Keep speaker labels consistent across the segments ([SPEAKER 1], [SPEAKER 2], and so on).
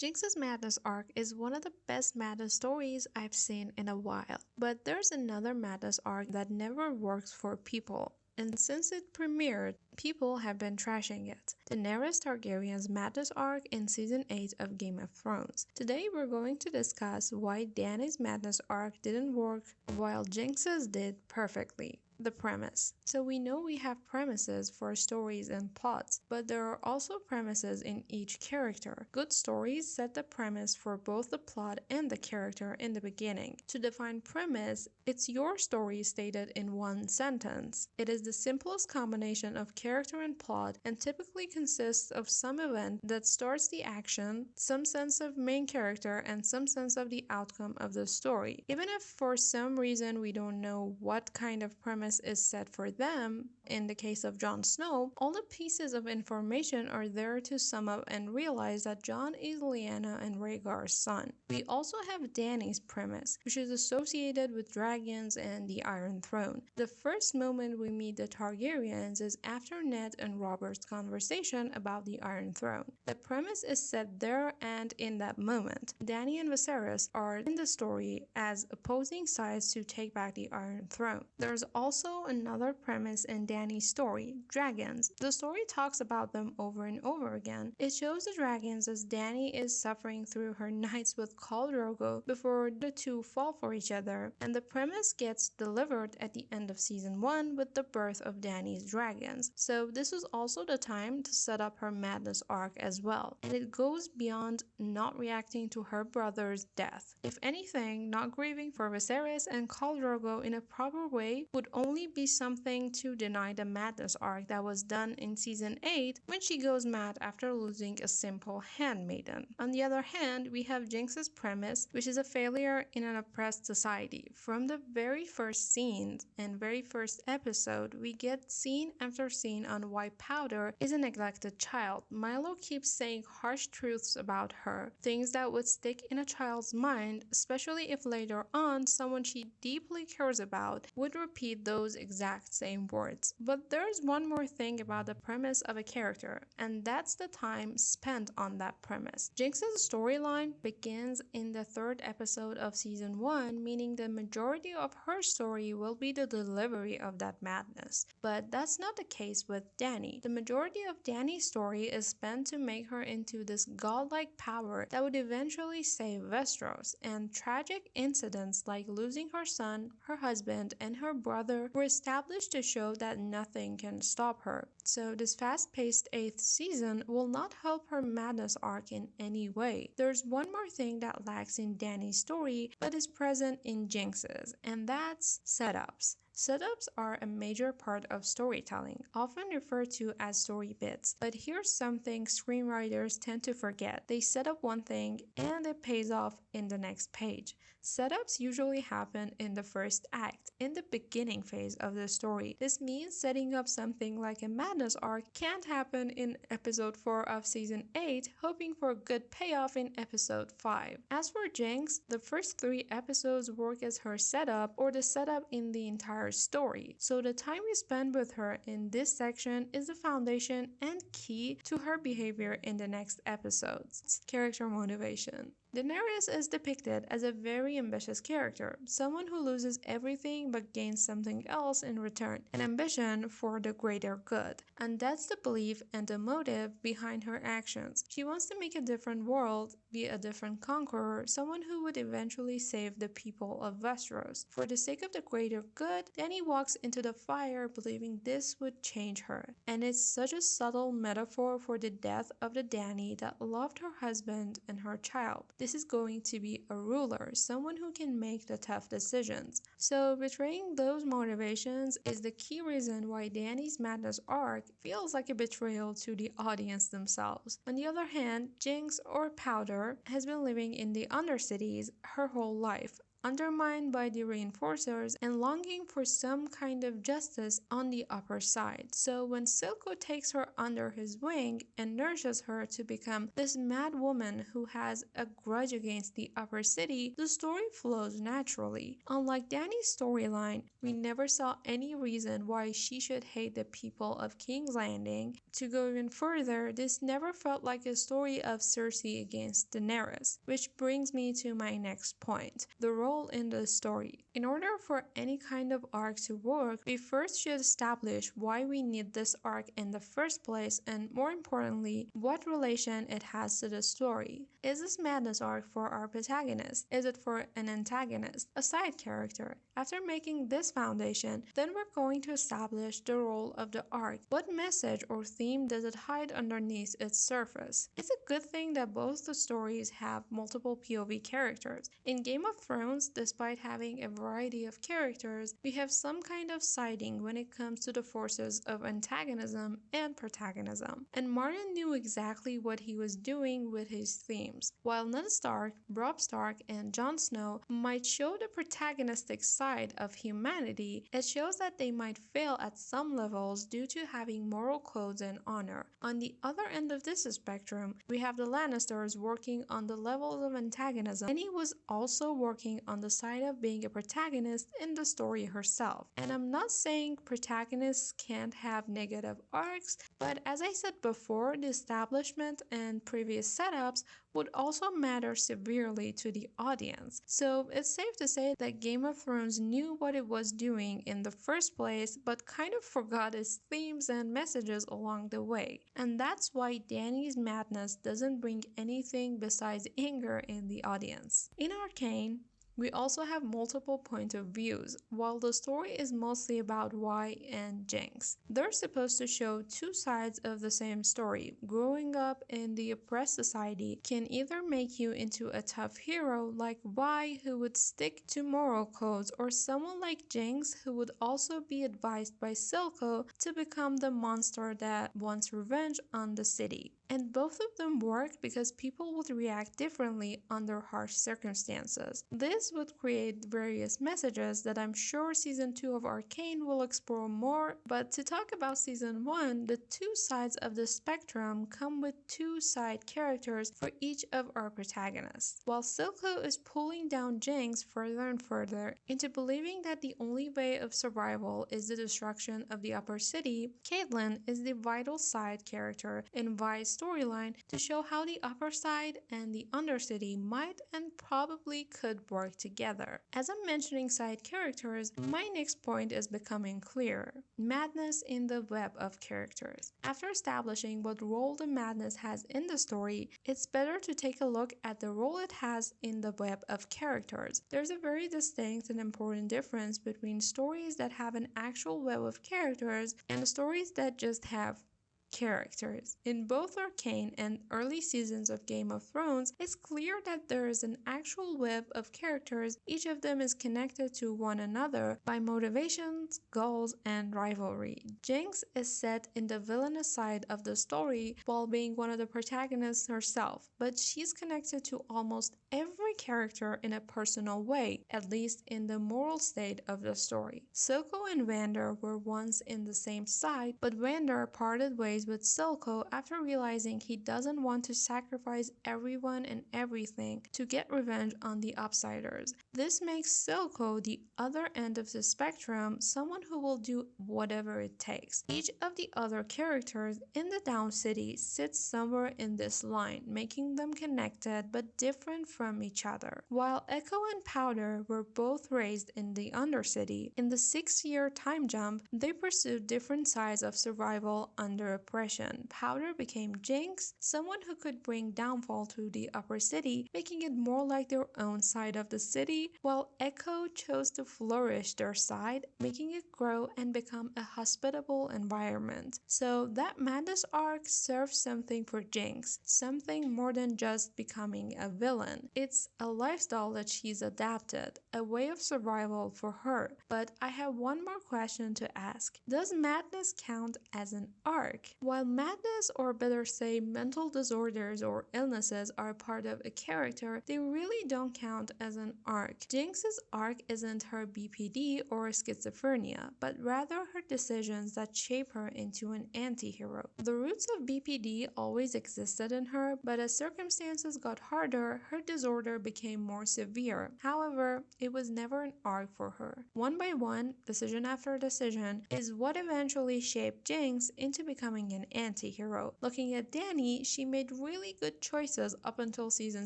[SPEAKER 1] Jinx's Madness arc is one of the best Madness stories I've seen in a while, but there's another Madness arc that never works for people. And since it premiered, people have been trashing it. Daenerys Targaryen's Madness arc in Season 8 of Game of Thrones. Today we're going to discuss why Dany's Madness arc didn't work while Jinx's did perfectly. The premise. So we know we have premises for stories and plots, but there are also premises in each character. Good stories set the premise for both the plot and the character in the beginning. To define premise, it's your story stated in one sentence. It is the simplest combination of character and plot and typically consists of some event that starts the action, some sense of main character, and some sense of the outcome of the story. Even if for some reason we don't know what kind of premise is set for them, in the case of Jon Snow, all the pieces of information are there to sum up and realize that Jon is Lyanna and Rhaegar's son. We also have Dany's premise, which is associated with dragons and the Iron Throne. The first moment we meet the Targaryens is after Ned and Robert's conversation about the Iron Throne. The premise is set there and in that moment. Dany and Viserys are in the story as opposing sides to take back the Iron Throne. There's also another premise in Dany's story, dragons. The story talks about them over and over again. It shows the dragons as Dany is suffering through her nights with Khal Drogo before the two fall for each other, and the premise gets delivered at the end of season 1 with the birth of Dany's dragons. So this was also the time to set up her madness arc as well, and it goes beyond not reacting to her brother's death. If anything, not grieving for Viserys and Khal Drogo in a proper way would only be something to deny the madness arc that was done in season 8 when she goes mad after losing a simple handmaiden. On the other hand, we have Jinx's premise, which is a failure in an oppressed society. From the very first scenes and very first episode, we get scene after scene on why Powder is a neglected child. Milo keeps saying harsh truths about her, things that would stick in a child's mind, especially if later on someone she deeply cares about would repeat those exact same words. But there's one more thing about the premise of a character, and that's the time spent on that premise. Jinx's storyline begins in the 3rd episode of season 1, meaning the majority of her story will be the delivery of that madness. But that's not the case with Dany. The majority of Dany's story is spent to make her into this godlike power that would eventually save Westeros, and tragic incidents like losing her son, her husband, and her brother were established to show that nothing can stop her. So this fast-paced 8th season will not help her madness arc in any way. There's one more thing that lacks in Dany's story but is present in Jinx's, and that's setups. Setups are a major part of storytelling, often referred to as story bits, but here's something screenwriters tend to forget. They set up one thing and it pays off in the next page. Setups usually happen in the first act, in the beginning phase of the story. This means setting up something like a madness arc can't happen in episode 4 of season 8, hoping for a good payoff in episode 5. As for Jinx, the first 3 episodes work as her setup or the setup in the entire story. So the time we spend with her in this section is the foundation and key to her behavior in the next episodes. Character motivation. Daenerys is depicted as a very ambitious character, someone who loses everything but gains something else in return, an ambition for the greater good. And that's the belief and the motive behind her actions. She wants to make a different world, be a different conqueror, someone who would eventually save the people of Westeros. For the sake of the greater good, Dany walks into the fire believing this would change her. And it's such a subtle metaphor for the death of the Dany that loved her husband and her child. This is going to be a ruler, someone who can make the tough decisions. So betraying those motivations is the key reason why Dany's madness arc feels like a betrayal to the audience themselves. On the other hand, Jinx or Powder has been living in the Undercities her whole life, undermined by the reinforcers, and longing for some kind of justice on the upper side. So when Silco takes her under his wing and nurtures her to become this mad woman who has a grudge against the upper city, the story flows naturally. Unlike Dany's storyline, we never saw any reason why she should hate the people of King's Landing. To go even further, this never felt like a story of Cersei against Daenerys, which brings me to my next point, the role in the story. In order for any kind of arc to work, we first should establish why we need this arc in the first place, and more importantly, what relation it has to the story. Is this madness arc for our protagonist? Is it for an antagonist, a side character? After making this foundation, then we're going to establish the role of the arc. What message or theme does it hide underneath its surface? It's a good thing that both the stories have multiple POV characters. In Game of Thrones, despite having a variety of characters, we have some kind of siding when it comes to the forces of antagonism and protagonism. And Martin knew exactly what he was doing with his themes. While Ned Stark, Robb Stark, and Jon Snow might show the protagonistic side of humanity, it shows that they might fail at some levels due to having moral codes and honor. On the other end of this spectrum, we have the Lannisters working on the levels of antagonism, and he was also working on the side of being a protagonist in the story herself. And I'm not saying protagonists can't have negative arcs, but as I said before, the establishment and previous setups would also matter severely to the audience. So it's safe to say that Game of Thrones knew what it was doing in the first place, but kind of forgot its themes and messages along the way. And that's why Dany's madness doesn't bring anything besides anger in the audience. In Arcane, we also have multiple point of views, while the story is mostly about Y and Jinx. They're supposed to show two sides of the same story. Growing up in the oppressed society can either make you into a tough hero like Y who would stick to moral codes, or someone like Jinx who would also be advised by Silco to become the monster that wants revenge on the city. And both of them work because people would react differently under harsh circumstances. This would create various messages that I'm sure Season 2 of Arcane will explore more, but to talk about Season 1, the two sides of the spectrum come with two side characters for each of our protagonists. While Silco is pulling down Jinx further and further into believing that the only way of survival is the destruction of the upper city, Caitlyn is the vital side character in Vi's storyline to show how the upper side and the undercity might and probably could work together. As I'm mentioning side characters, my next point is becoming clearer. Madness in the web of characters. After establishing what role the madness has in the story, it's better to take a look at the role it has in the web of characters. There's a very distinct and important difference between stories that have an actual web of characters and stories that just have characters. In both Arcane and early seasons of Game of Thrones, it's clear that there is an actual web of characters. Each of them is connected to one another by motivations, goals, and rivalry. Jinx is set in the villainous side of the story while being one of the protagonists herself, but she's connected to almost every character in a personal way, at least in the moral state of the story. Silco and Vander were once in the same side, but Vander parted ways with Silco after realizing he doesn't want to sacrifice everyone and everything to get revenge on the Outsiders. This makes Silco the other end of the spectrum, someone who will do whatever it takes. Each of the other characters in the Down City sits somewhere in this line, making them connected but different from each other. While Echo and Powder were both raised in the Undercity, in the 6-year time jump, they pursued different sides of survival under oppression. Powder became Jinx, someone who could bring downfall to the upper city, making it more like their own side of the city, while Echo chose to flourish their side, making it grow and become a hospitable environment. So that madness arc serves something for Jinx, something more than just becoming a villain. It's a lifestyle that she's adapted, a way of survival for her. But I have one more question to ask. Does madness count as an arc? While madness, or better say mental disorders or illnesses, are part of a character, they really don't count as an arc. Jinx's arc isn't her BPD or schizophrenia, but rather her decisions that shape her into an anti-hero. The roots of BPD always existed in her, but as circumstances got harder, her disorder became more severe. However, it was never an arc for her. One by one, decision after decision, is what eventually shaped Jinx into becoming an anti-hero. Looking at Dany, she made really good choices up until season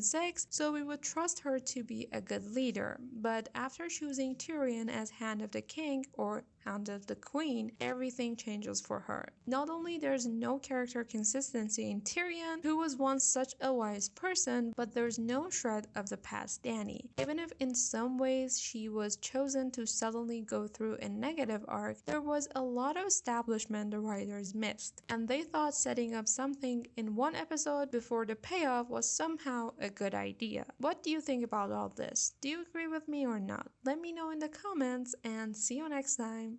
[SPEAKER 1] 6, so we would trust her to be a good leader. But after choosing Tyrion as Hand of the King, or Hand of the Queen, everything changes for her. Not only there's no character consistency in Tyrion, who was once such a wise person, but there's no shred of the past Dany. Even if in some ways she was chosen to suddenly go through a negative arc, there was a lot of establishment the writers missed, and they thought setting up something in one episode before the payoff was somehow a good idea. What do you think about all this? Do you agree with me or not? Let me know in the comments, and see you next time.